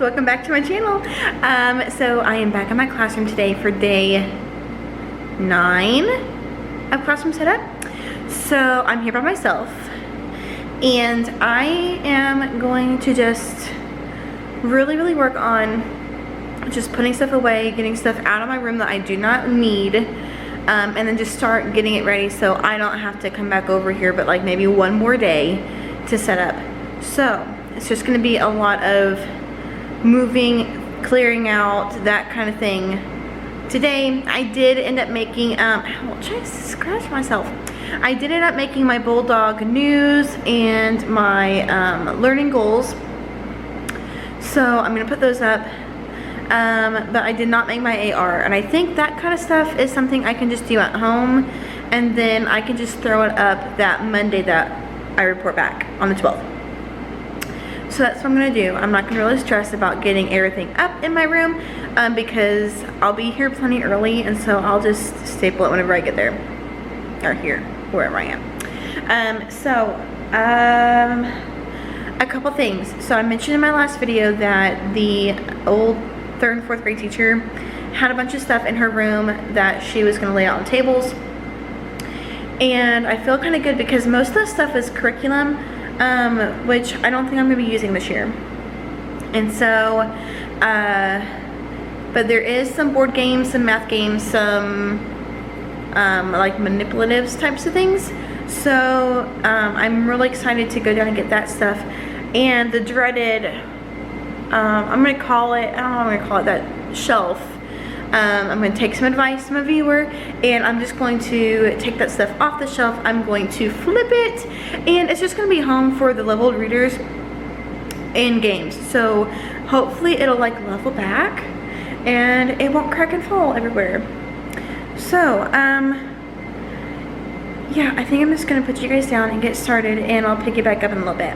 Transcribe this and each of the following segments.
welcome back to my channel. So I am back in my classroom today for day 9 of classroom setup. So I'm here by myself and I am going to just really work on just putting stuff away, getting stuff out of my room that I do not need, and then just start getting it ready so I don't have to come back over here but like maybe one more day to set up. So it's just going to be a lot of moving, clearing out, that kind of thing. Today I did end up making, I'm trying to scratch myself. I did end up making my Bulldog news and my learning goals. So I'm going to put those up. But I did not make my AR, and I think that kind of stuff is something I can just do at home, and then I can just throw it up that Monday that I report back on the 12th. So that's what I'm gonna do. I'm not gonna really stress about getting everything up in my room because I'll be here plenty early, and so I'll just staple it whenever I get there, or here, wherever I am. A couple things. So I mentioned in my last video that the old 3rd and 4th grade teacher had a bunch of stuff in her room that she was gonna lay out on tables. And I feel kind of good because most of the stuff is curriculum, which I don't think I'm gonna be using this year. And so, but there is some board games, some math games, some like manipulatives types of things. So I'm really excited to go down and get that stuff. And the dreaded, I'm gonna call it, I don't know what I'm gonna call it, that shelf. I'm gonna take some advice from a viewer, and I'm just going to take that stuff off the shelf. I'm going to flip it, and it's just gonna be home for the leveled readers and games. So hopefully it'll like level back and it won't crack and fall everywhere. So yeah, I think I'm just gonna put you guys down and get started, and I'll pick you back up in a little bit.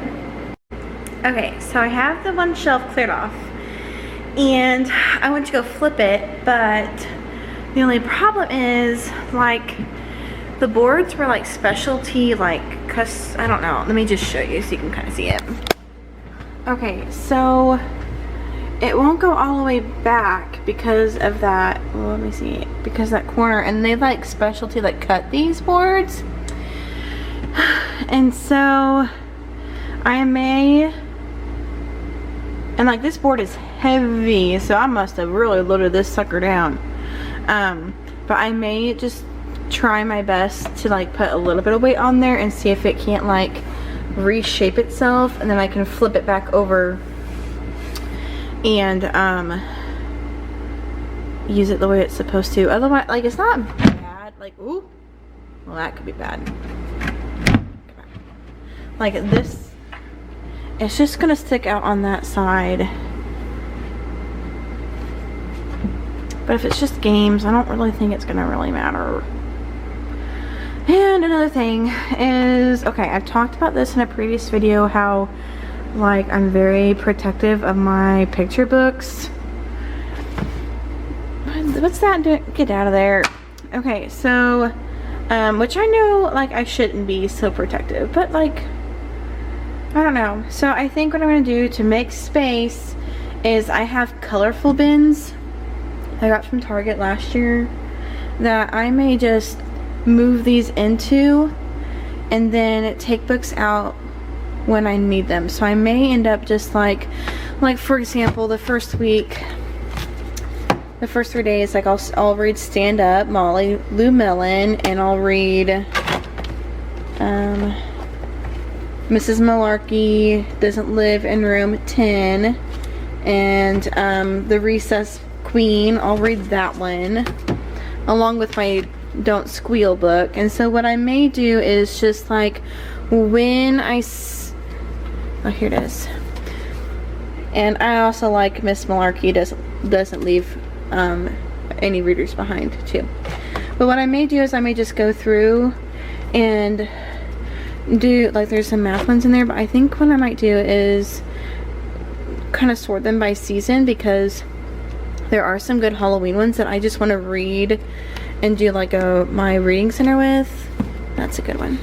Okay, so I have the one shelf cleared off, and I went to go flip it, but the only problem is, like, the boards were like specialty, like, I don't know, let me just show you so you can kind of see it. Okay, so it won't go all the way back because of that, well, let me see, because that corner, and they like specialty like cut these boards, and so I may, and like this board is heavy, so I must have really loaded this sucker down, but I may just try my best to like put a little bit of weight on there and see if it can't like reshape itself, and then I can flip it back over and use it the way it's supposed to. Otherwise, like, it's not bad, like, ooh, well, that could be bad. Like this, it's just gonna stick out on that side. But if it's just games, I don't really think it's gonna really matter. And another thing is, okay, I've talked about this in a previous video, how like I'm very protective of my picture books. What's that doing? Get out of there. Okay, so which I know like I shouldn't be so protective, but like I don't know. So I think what I'm gonna do to make space is I have colorful bins I got from Target last year that I may just move these into and then take books out when I need them. So I may end up just like for example, the first week, the first 3 days, like I'll read Stand Up, Molly Lou Mellon, and I'll read Mrs. Malarkey Doesn't Live in Room 10, and The Recess Queen, I'll read that one along with my Don't Squeal book. And so what I may do is just like when oh, here it is. And I also like Miss Malarkey doesn't leave any readers behind too. But what I may do is I may just go through and do, like, there's some math ones in there, but I think what I might do is kind of sort them by season, because there are some good Halloween ones that I just want to read and do like my reading center with. That's a good one.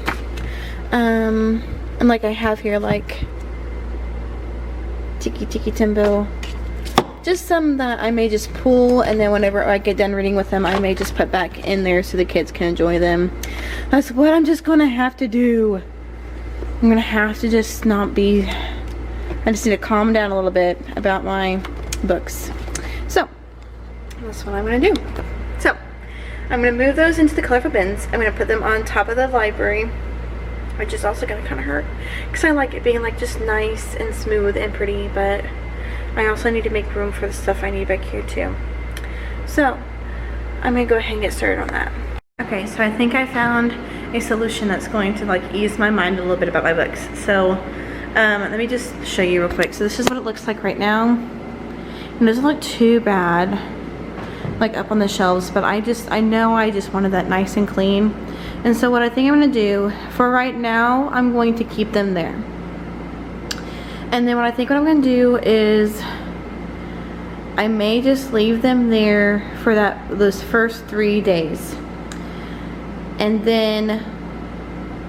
And like I have here like Tiki Tiki Timbo, just some that I may just pull, and then whenever I get done reading with them, I may just put back in there so the kids can enjoy them. That's what I'm just gonna have to do. I'm gonna have to just not be, I just need to calm down a little bit about my books. So, that's what I'm gonna do. So, I'm gonna move those into the colorful bins. I'm gonna put them on top of the library, which is also gonna kind of hurt, because I like it being like just nice and smooth and pretty, but I also need to make room for the stuff I need back here too. So, I'm gonna go ahead and get started on that. Okay, so I think I found a solution that's going to like ease my mind a little bit about my books. So, let me just show you real quick. So this is what it looks like right now. And it doesn't look too bad, like up on the shelves, but I know I just wanted that nice and clean. And so what I think I'm gonna do, for right now, I'm going to keep them there. And then what I'm gonna do is, I may just leave them there for those first 3 days. And then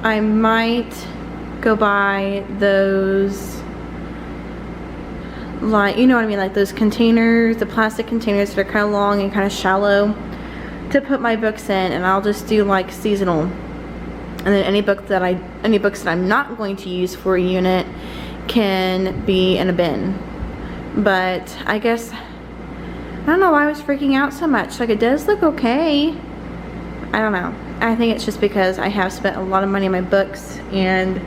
I might go buy those, like, you know what I mean, like those containers, the plastic containers that are kind of long and kind of shallow to put my books in, and I'll just do like seasonal. And then any books that I'm not going to use for a unit can be in a bin. But I guess, I don't know why I was freaking out so much. Like, it does look okay. I don't know. I think it's just because I have spent a lot of money on my books, and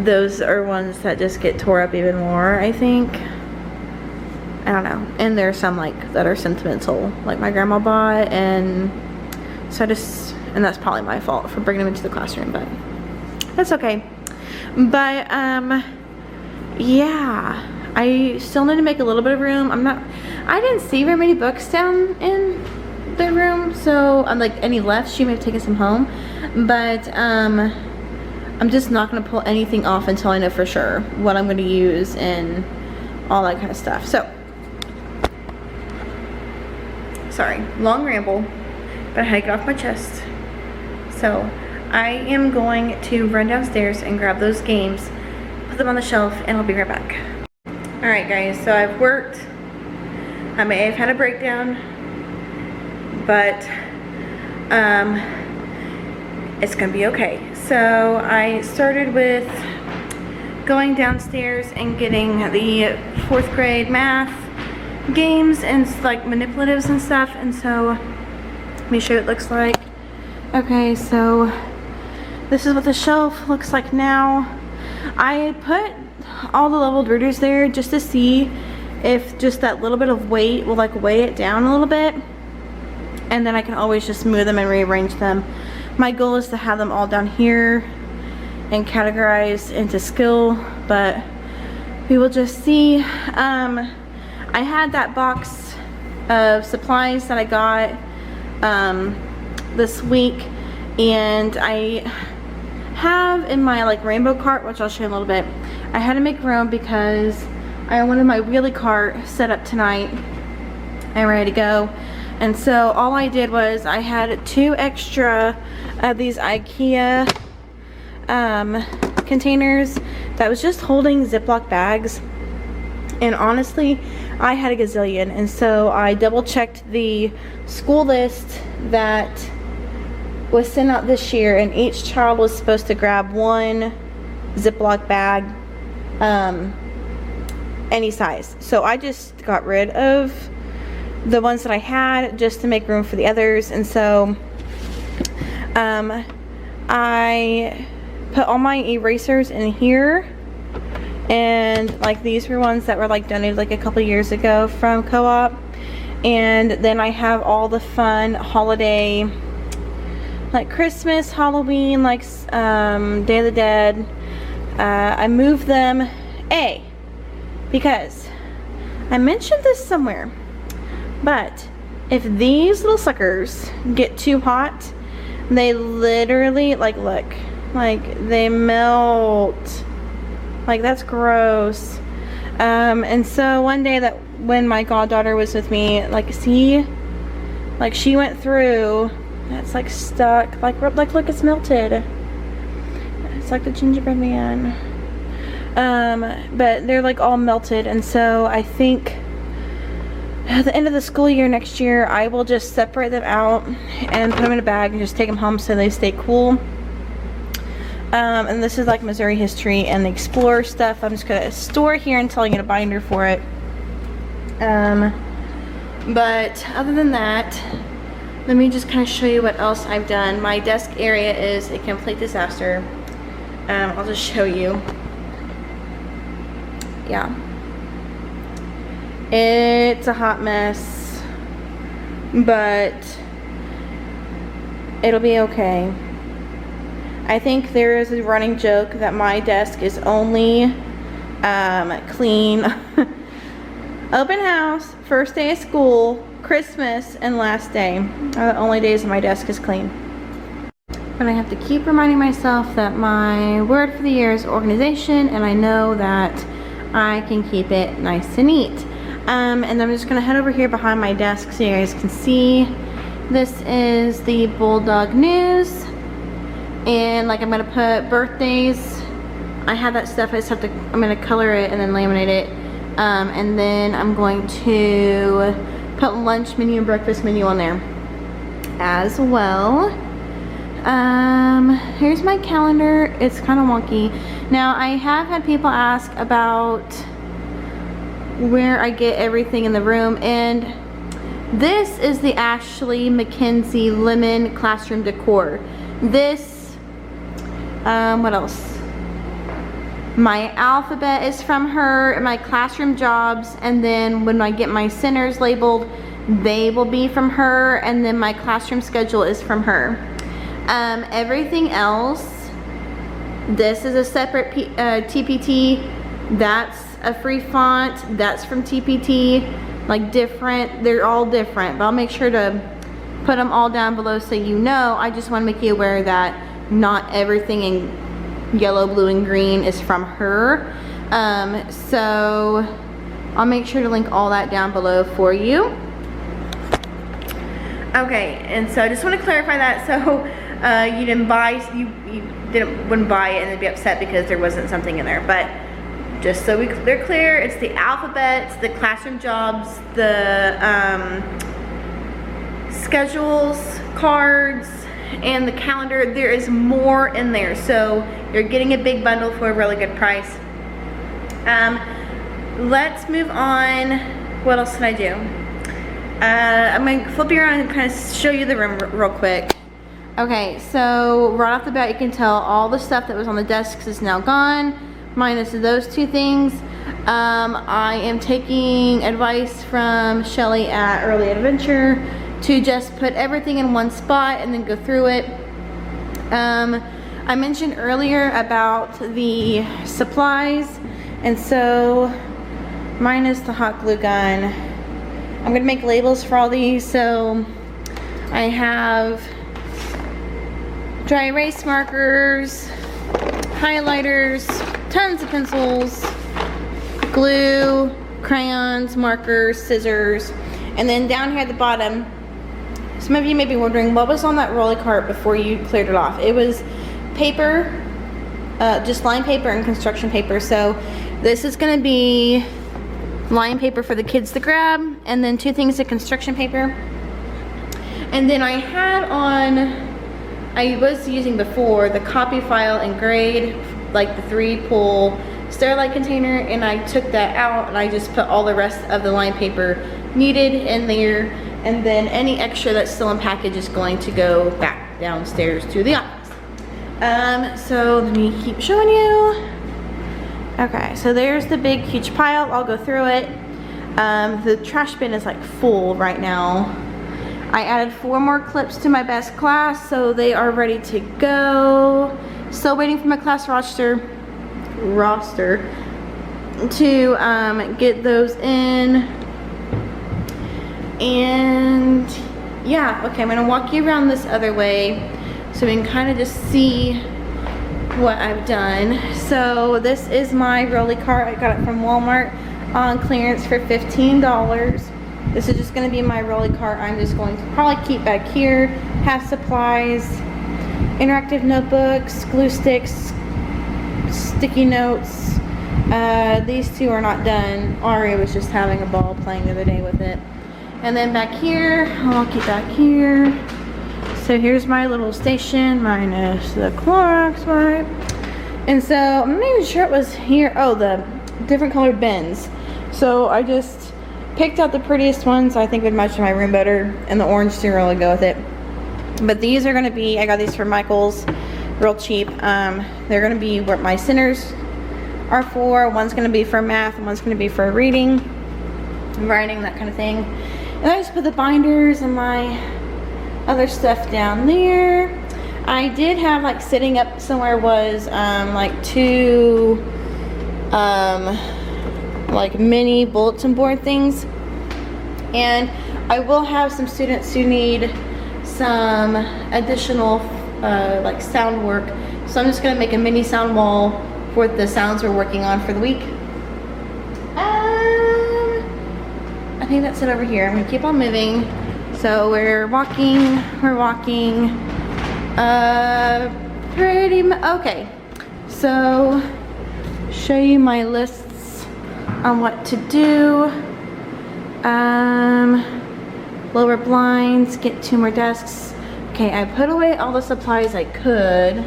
those are ones that just get tore up even more, I think. I don't know. And there's some like that are sentimental, like my grandma bought, and so and that's probably my fault for bringing them into the classroom, but that's okay. But yeah, I still need to make a little bit of room. I didn't see very many books down in the room, so I'm like any left, she may have taken some home, but I'm just not going to pull anything off until I know for sure what I'm going to use and all that kind of stuff. So, sorry, long ramble, but I had to get off my chest. So, I am going to run downstairs and grab those games, put them on the shelf, and I'll be right back. Alright guys, so I've worked. I may have had a breakdown, but it's gonna be okay. So I started with going downstairs and getting the 4th grade math games and like manipulatives and stuff, and so let me show you what it looks like. Okay, so this is what the shelf looks like now. I put all the leveled rooters there just to see if just that little bit of weight will like weigh it down a little bit, and then I can always just move them and rearrange them. My goal is to have them all down here and categorized into skill, but we will just see. I had that box of supplies that I got this week, and I have in my like rainbow cart, which I'll show you in a little bit, I had to make room because I wanted my wheelie cart set up tonight and ready to go. And so all I did was I had 2 extra of these IKEA containers that was just holding Ziploc bags, and honestly I had a gazillion, and so I double checked the school list that was sent out this year, and each child was supposed to grab 1 Ziploc bag, any size. So I just got rid of the ones that I had just to make room for the others. And so I put all my erasers in here, and like these were ones that were like donated like a couple years ago from Co-op. And then I have all the fun holiday, like Christmas, Halloween, like Day of the Dead. I moved them because I mentioned this somewhere, but if these little suckers get too hot, they literally, like, look, like they melt. Like, that's gross. And so one day that when my goddaughter was with me, like, see, like she went through, that's like stuck, like look, it's melted. It's like the gingerbread man. But they're like all melted, and so I think at the end of the school year next year, I will just separate them out and put them in a bag and just take them home so they stay cool. And this is like Missouri history and the Explorer stuff. I'm just gonna store it here until I get a binder for it. But other than that, let me just kind of show you what else I've done. My desk area is a complete disaster. I'll just show you. Yeah. It's a hot mess, but it'll be okay. I think there is a running joke that my desk is only clean open house, first day of school, Christmas, and last day are the only days my desk is clean. But I have to keep reminding myself that my word for the year is organization, and I know that I can keep it nice and neat. And I'm just gonna head over here behind my desk so you guys can see. This is the Bulldog News, and like I'm gonna put birthdays. I have that stuff. I just have to. I'm gonna color it and then laminate it, and then I'm going to put lunch menu and breakfast menu on there as well. Here's my calendar. It's kind of wonky. Now I have had people ask about where I get everything in the room, and this is the Ashley McKenzie Lemon Classroom Decor. This, what else? My alphabet is from her, my classroom jobs, and then when I get my centers labeled, they will be from her, and then my classroom schedule is from her. Everything else, this is a separate TPT, that's a free font, that's from TPT, like different, they're all different, but I'll make sure to put them all down below so you know. I just want to make you aware that not everything in yellow, blue, and green is from her. So I'll make sure to link all that down below for you. Okay, and so I just want to clarify that. So you didn't buy, wouldn't buy it and then be upset because there wasn't something in there, but just so they're clear, it's the alphabets, the classroom jobs, the schedules, cards, and the calendar. There is more in there, so you're getting a big bundle for a really good price. Let's move on. What else did I do? I'm going to flip you around and kind of show you the room real quick. Okay, so right off the bat you can tell all the stuff that was on the desks is now gone, minus those two things. I am taking advice from Shelly at Early Adventure to just put everything in one spot and then go through it. I mentioned earlier about the supplies, and so minus the hot glue gun, I'm gonna make labels for all these. So I have dry erase markers, highlighters, tons of pencils, glue, crayons, markers, scissors, and then down here at the bottom, some of you may be wondering what was on that rolly cart before you cleared it off. It was paper, just line paper and construction paper. So this is gonna be line paper for the kids to grab, and then two things of construction paper. And then I had on, I was using before the copy file and grade, like the 3-pull Sterilite container, and I took that out and I just put all the rest of the line paper needed in there, and then any extra that's still in package is going to go back downstairs to the office. So let me keep showing you. Okay, so there's the big huge pile. I'll go through it. The trash bin is like full right now. I added 4 more clips to my best class, so they are ready to go. Still waiting for my class roster to get those in. And yeah, okay, I'm gonna walk you around this other way so we can kind of just see what I've done. So this is my rolly cart. I got it from Walmart on clearance for $15. This is just going to be my rolly cart. I'm just going to probably keep back here, have supplies, interactive notebooks, glue sticks, sticky notes, These two are not done. Ari was just having a ball playing the other day with it. And then back here, I'll keep back here. So here's my little station minus the Clorox wipe. And so I'm not even sure it was here. Oh, the different colored bins. So I just picked out the prettiest ones I think would match my room better, and the orange didn't really go with it. But these are gonna be, I got these from Michael's, real cheap. They're gonna be what my centers are for. One's gonna be for math, and one's gonna be for reading, writing, that kind of thing. And I just put the binders and my other stuff down there. I did have, like, sitting up somewhere was like two like mini bulletin board things, and I will have some students who need some additional like sound work, so I'm just gonna make a mini sound wall for the sounds we're working on for the week. I think that's it over here. I'm gonna keep on moving. So we're walking pretty much. Okay, so show you my lists on what to do. Lower blinds, get 2 more desks. Okay, I put away all the supplies I could,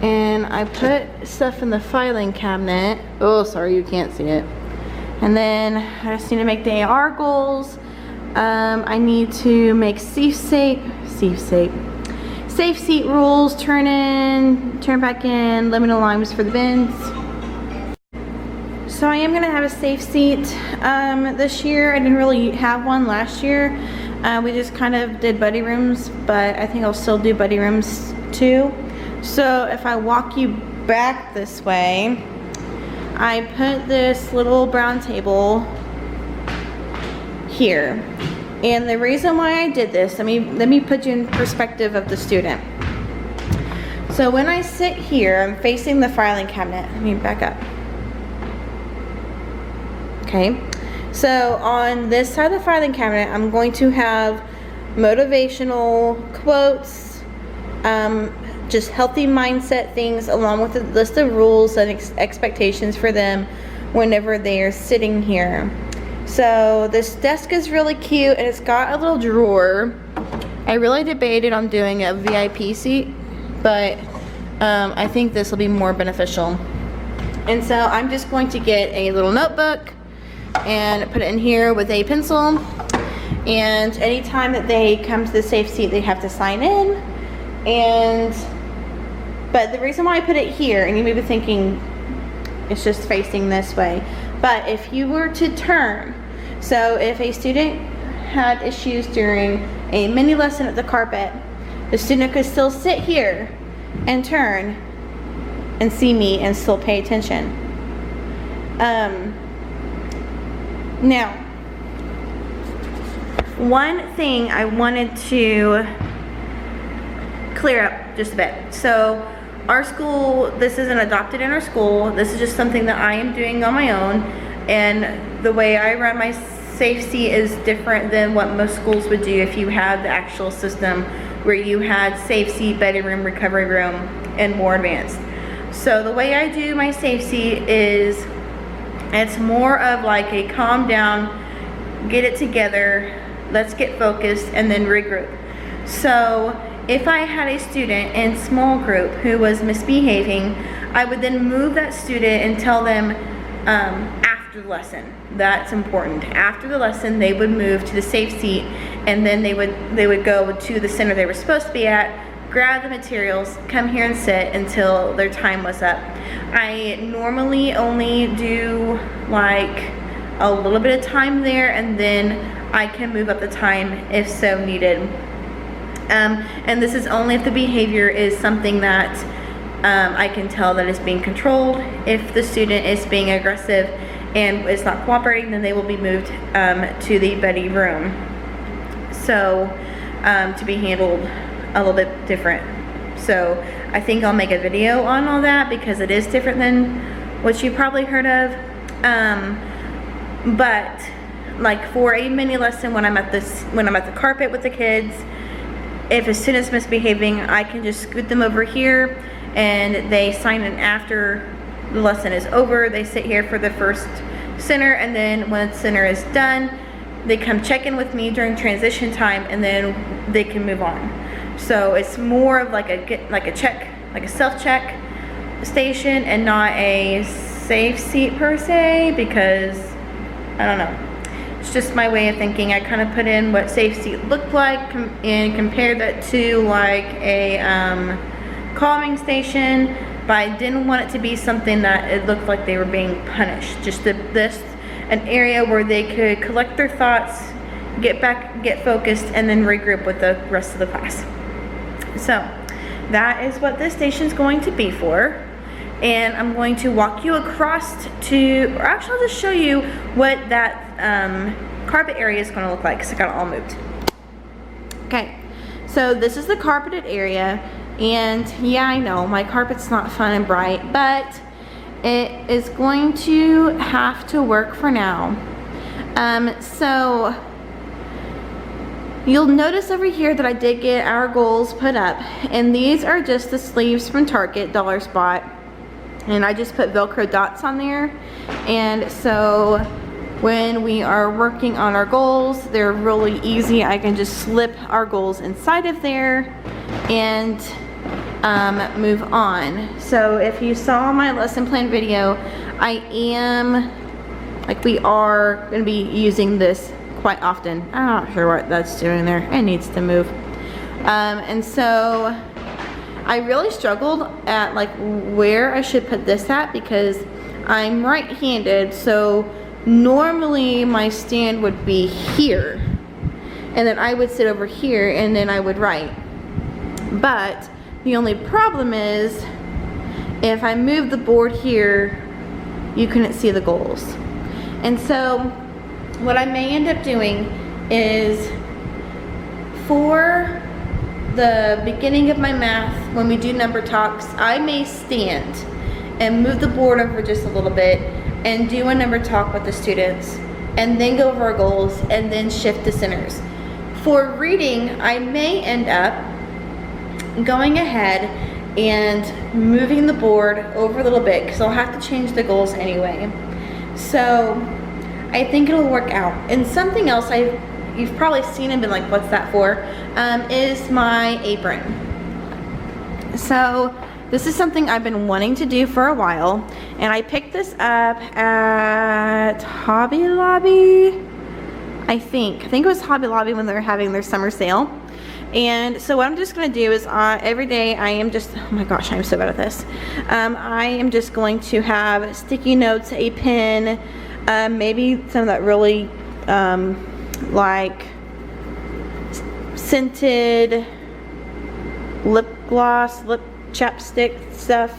and I put stuff in the filing cabinet. Oh, sorry, you can't see it. And then I just need to make the AR goals. I need to make safe seat rules, turn in, turn back in, liminal lines for the bins. So I am gonna have a safe seat this year. I didn't really have one last year. We just kind of did buddy rooms, but I think I'll still do buddy rooms too. So if I walk you back this way, I put this little brown table here. And the reason why I did this, let me put you in perspective of the student. So when I sit here, I'm facing the filing cabinet. Let me back up. Okay, so on this side of the filing cabinet, I'm going to have motivational quotes, just healthy mindset things, along with a list of rules and expectations for them whenever they are sitting here. So this desk is really cute, and it's got a little drawer. I really debated on doing a VIP seat, but I think this will be more beneficial. And so I'm just going to get a little notebook and put it in here with a pencil, and anytime that they come to the safe seat, they have to sign in. But the reason why I put it here, and you may be thinking it's just facing this way, but if you were to turn, so if a student had issues during a mini lesson at the carpet, the student could still sit here and turn and see me and still pay attention. Now, one thing I wanted to clear up just a bit. So our school, this isn't adopted in our school. This is just something that I am doing on my own, and the way I run my safe seat is different than what most schools would do if you had the actual system where you had safe seat, bedroom, recovery room, and more advanced. So the way I do my safe seat is, it's more of like a calm down, get it together, let's get focused, and then regroup. So if I had a student in small group who was misbehaving, I would then move that student and tell them after the lesson. That's important. After the lesson, they would move to the safe seat, and then they would go to the center they were supposed to be at, grab the materials, come here and sit until their time was up. I normally only do like a little bit of time there, and then I can move up the time if so needed. And this is only if the behavior is something that I can tell that is being controlled. If the student is being aggressive and is not cooperating, then they will be moved to the buddy room. So to be handled a little bit different. So I think I'll make a video on all that because it is different than what you probably heard of. But like for a mini lesson, when I'm at the carpet with the kids, if a student's misbehaving, I can just scoot them over here and they sign in after the lesson is over, they sit here for the first center, and then when the center is done, they come check in with me during transition time, and then they can move on. So it's more of like a check, like a self-check station, and not a safe seat per se, because I don't know. It's just my way of thinking. I kind of put in what safe seat looked like and compared that to like a calming station, but I didn't want it to be something that it looked like they were being punished. Just an area where they could collect their thoughts, get back, get focused, and then regroup with the rest of the class. So that is what this station is going to be for. And I'm going to walk you across to, or actually I'll just show you what that carpet area is going to look like, because I got it all moved. Okay, so this is the carpeted area, and yeah, I know my carpet's not fun and bright, but it is going to have to work for now. So you'll notice over here that I did get our goals put up, and these are just the sleeves from Target Dollar Spot. And I just put Velcro dots on there, and so when we are working on our goals, they're really easy. I can just slip our goals inside of there and move on. So if you saw my lesson plan video, we are going to be using this quite often. I'm not sure what that's doing there. It needs to move. And so I really struggled at like where I should put this at, because I'm right-handed, so normally my stand would be here, and then I would sit over here, and then I would write. But the only problem is if I move the board here, you couldn't see the goals. And so what I may end up doing is, for the beginning of my math, when we do number talks, I may stand and move the board over just a little bit and do a number talk with the students, and then go over our goals, and then shift to centers. For reading, I may end up going ahead and moving the board over a little bit, because I'll have to change the goals anyway. So I think it'll work out. And something else you've probably seen and been like, what's that for, is my apron. So this is something I've been wanting to do for a while, and I picked this up at Hobby Lobby. I think it was Hobby Lobby when they were having their summer sale. And so what I'm just going to do is every day I am just, oh my gosh, I'm so bad at this. I am just going to have sticky notes, a pen, maybe some of that really like scented lip gloss, lip chapstick stuff.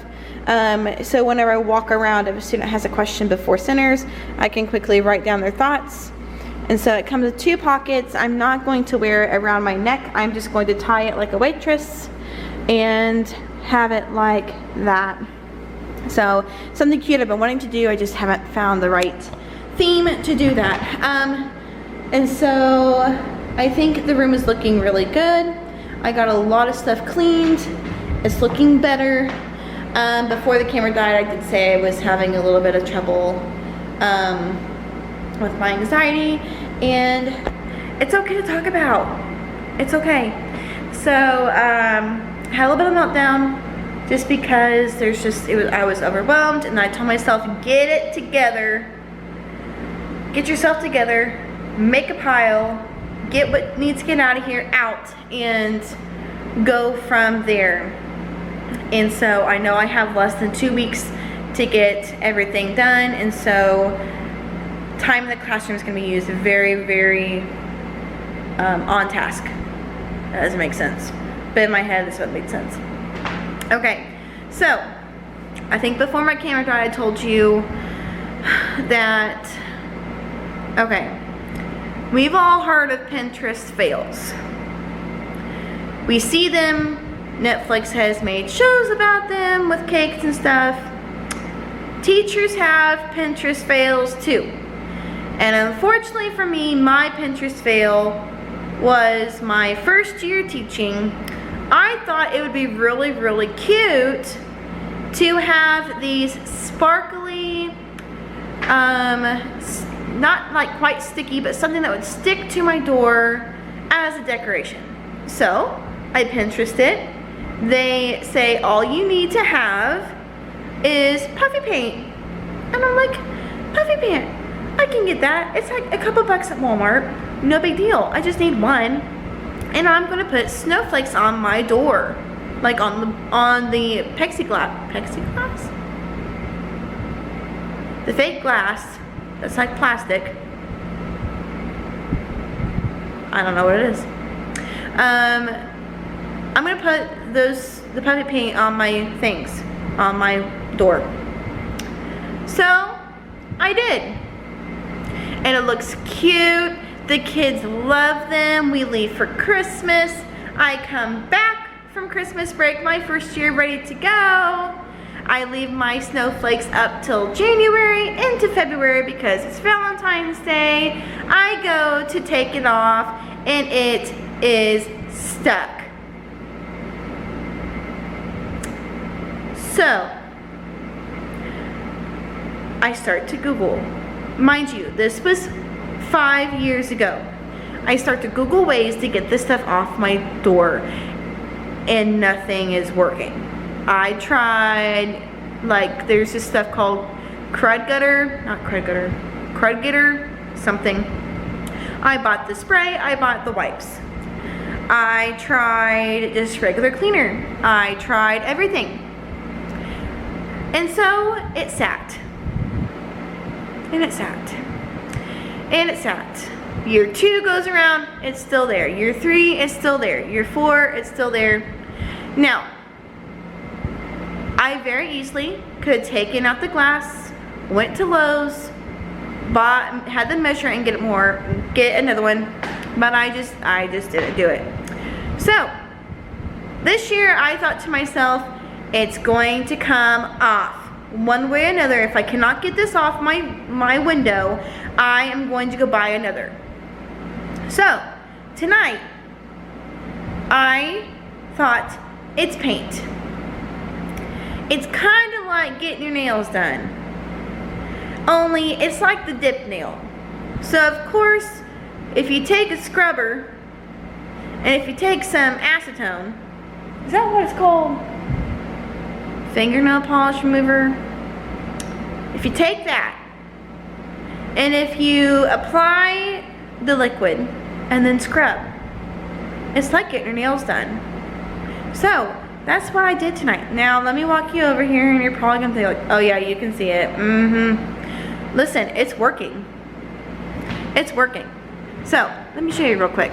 So whenever I walk around, if a student has a question before centers, I can quickly write down their thoughts. And so it comes with 2 pockets. I'm not going to wear it around my neck. I'm just going to tie it like a waitress and have it like that. So something cute I've been wanting to do. I just haven't found the right theme to do that. And so I think the room is looking really good. I got a lot of stuff cleaned. It's looking better. Before the camera died, I did say I was having a little bit of trouble with my anxiety, and it's okay to talk about. It's okay. So I had a little bit of meltdown just because I was overwhelmed, and I told myself, get it together, get yourself together, make a pile, get what needs to get out of here out, and go from there. And so I know I have less than 2 weeks to get everything done, and so time in the classroom is going to be used very, very on task. That doesn't make sense, but in my head this would make sense. Okay, so I think before my camera died I told you that, okay, we've all heard of Pinterest fails. We see them. Netflix has made shows about them with cakes and stuff. Teachers have Pinterest fails too. And unfortunately for me, my Pinterest fail was my first year teaching. I thought it would be really, really cute to have these sparkly, not like quite sticky, but something that would stick to my door as a decoration. So I Pinterested it. They say all you need to have is puffy paint. And I'm like, puffy paint, I can get that. It's like a couple bucks at Walmart. No big deal. I just need one. And I'm gonna put snowflakes on my door. Like on the plexiglass? The fake glass that's like plastic. I don't know what it is. I'm gonna put the puppy paint on my things, on my door. So I did. And it looks cute. The kids love them. We leave for Christmas. I come back from Christmas break my first year ready to go. I leave my snowflakes up till January into February because it's Valentine's Day. I go to take it off and it is stuck. So I start to Google. Mind you, this was 5 years ago. I start to Google ways to get this stuff off my door and nothing is working. I tried, like, there's this stuff called crud getter, something. I bought the spray, I bought the wipes. I tried just regular cleaner. I tried everything. And so it sat. And it sat. And it sat. Year 2 goes around, it's still there. Year 3, it's still there. Year 4, it's still there. Now, I very easily could have taken out the glass, went to Lowe's, had them measure and get another one, but I just didn't do it. So, this year I thought to myself, it's going to come off. One way or another, if I cannot get this off my window, I am going to go buy another. So, tonight, I thought, it's paint. It's kind of like getting your nails done. Only, it's like the dip nail. So, of course, if you take a scrubber, and if you take some acetone, is that what it's called? Fingernail polish remover. If you take that, and if you apply the liquid, and then scrub, it's like getting your nails done. So, that's what I did tonight. Now, let me walk you over here, and you're probably gonna think like, oh yeah, you can see it. Listen, it's working. It's working. So, let me show you real quick.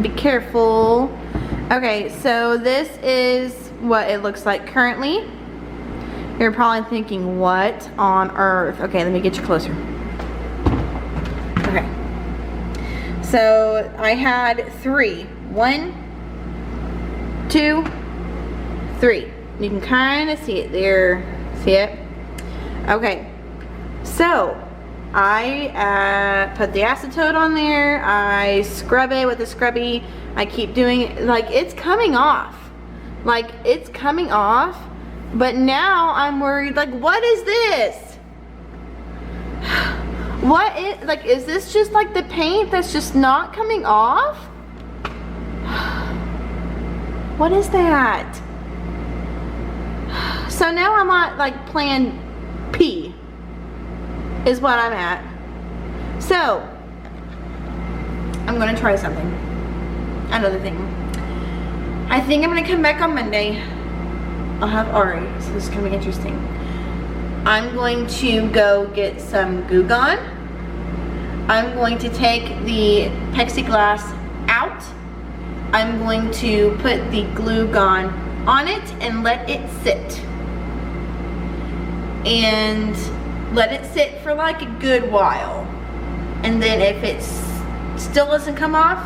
Be careful. Okay, so this is what it looks like currently. You're probably thinking, what on earth? Okay, let me get you closer. Okay. So I had 3. 1, 2, 3. You can kind of see it there. See it? Okay. So I put the acetone on there. I scrub it with the scrubby. I keep doing it. Like, it's coming off. Like, it's coming off. But now I'm worried, like, what is this? What is, like, is this just like the paint that's just not coming off? What is that? So now I'm at, like, plan P is what I'm at. So, I'm gonna try something. Another thing. I think I'm gonna come back on Monday. I'll have Ari, so this is gonna be interesting. I'm going to go get some Goo Gone. I'm going to take the plexiglass out. I'm going to put the glue gun on it and let it sit. And let it sit for like a good while. And then if it still doesn't come off,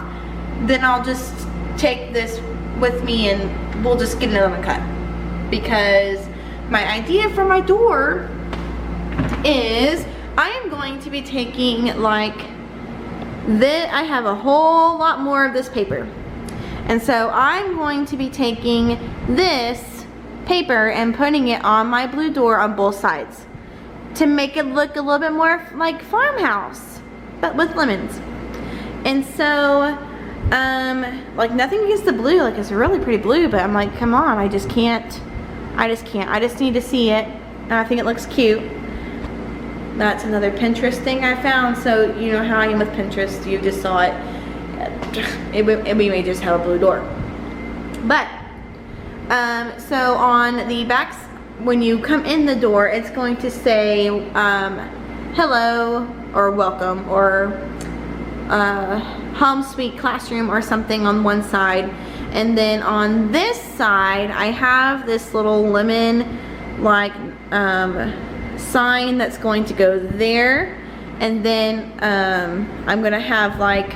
then I'll just take this with me and we'll just get another one cut. Because my idea for my door is I am going to be taking like this. I have a whole lot more of this paper. And so I'm going to be taking this paper and putting it on my blue door on both sides to make it look a little bit more like farmhouse, but with lemons. And so, like nothing against the blue, like it's a really pretty blue, but I'm like, come on, I just can't. I just need to see it, and I think it looks cute. That's another Pinterest thing I found. So you know how I am with Pinterest, you just saw it. We may just have a blue door. But, so on the backs, when you come in the door, it's going to say hello or welcome or home sweet classroom or something on one side. And then on this side, I have this little lemon like sign that's going to go there. And then I'm gonna have like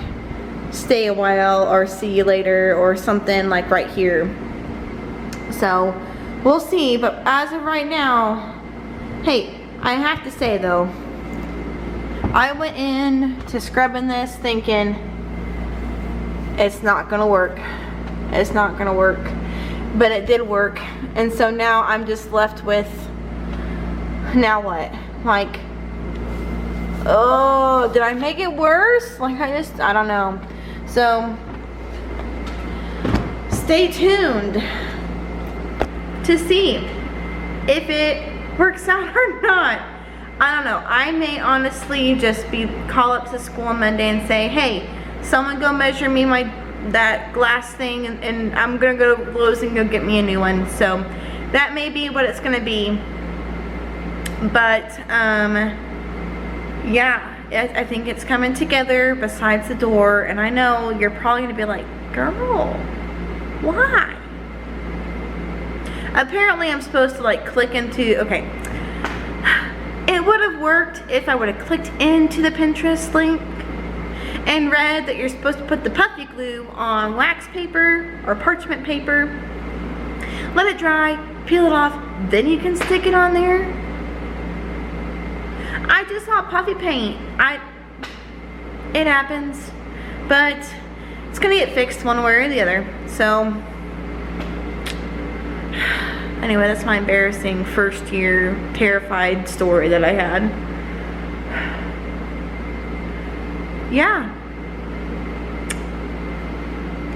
stay a while or see you later or something like right here. So we'll see, but as of right now, hey, I have to say though, I went in to scrubbing this thinking it's not gonna work. It's not gonna work, but it did work. And so now I'm just left with, now what? Like, oh, did I make it worse? Like I don't know. So stay tuned to see if it works out or not. I don't know. I may honestly just call up to school on Monday and say, hey, someone go measure me that glass thing, and I'm gonna go to Lowe's and go get me a new one. So that may be what it's gonna be. But yeah, I think it's coming together besides the door. And I know you're probably gonna be like, girl, why? Apparently I'm supposed to like click into, okay, it would have worked if I would have clicked into the Pinterest link and read that you're supposed to put the puffy glue on wax paper or parchment paper, let it dry, peel it off, then you can stick it on there. I just saw puffy paint. It happens, but it's gonna get fixed one way or the other. So anyway, that's my embarrassing first year terrified story that I had. Yeah.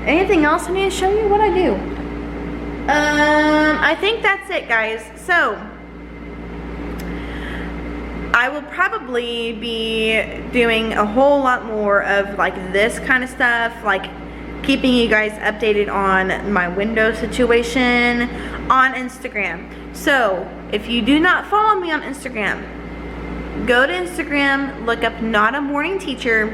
Anything else I need to show you? What I do? I think that's it, guys. So I will probably be doing a whole lot more of like this kind of stuff, like keeping you guys updated on my window situation on Instagram. So if you do not follow me on Instagram, go to Instagram, look up Not a Morning Teacher,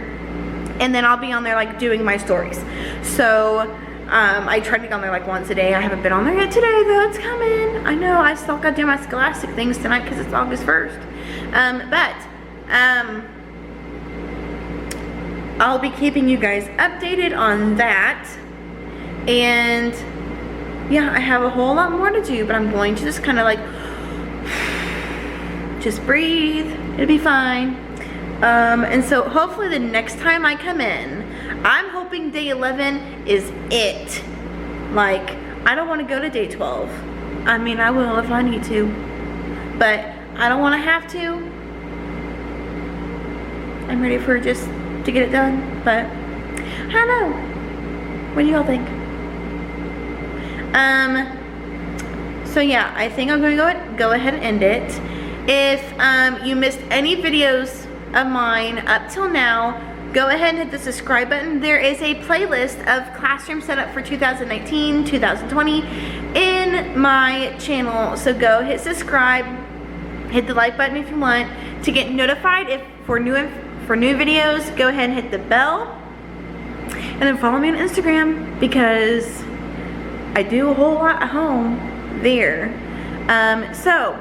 and then I'll be on there like doing my stories. So I try to get on there like once a day. I haven't been on there yet today though. It's coming. I know, I still gotta do my Scholastic things tonight because it's August 1st. I'll be keeping you guys updated on that. And yeah, I have a whole lot more to do, but I'm going to just kind of like just breathe. It'll be fine. And so hopefully the next time I come in, I'm hoping day 11 is it. Like, I don't want to go to day 12. I mean, I will if I need to, but I don't want to have to. I'm ready for just to get it done, but I don't know. What do y'all think? So yeah, I think I'm gonna go ahead and end it. If you missed any videos of mine up till now, go ahead and hit the subscribe button. There is a playlist of classroom setup for 2019, 2020 in my channel. So go hit subscribe, hit the like button if you want to get notified for new videos. Go ahead and hit the bell, and then follow me on Instagram because I do a whole lot at home there. So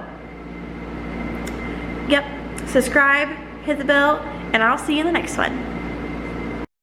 yep, subscribe, hit the bell, and I'll see you in the next one.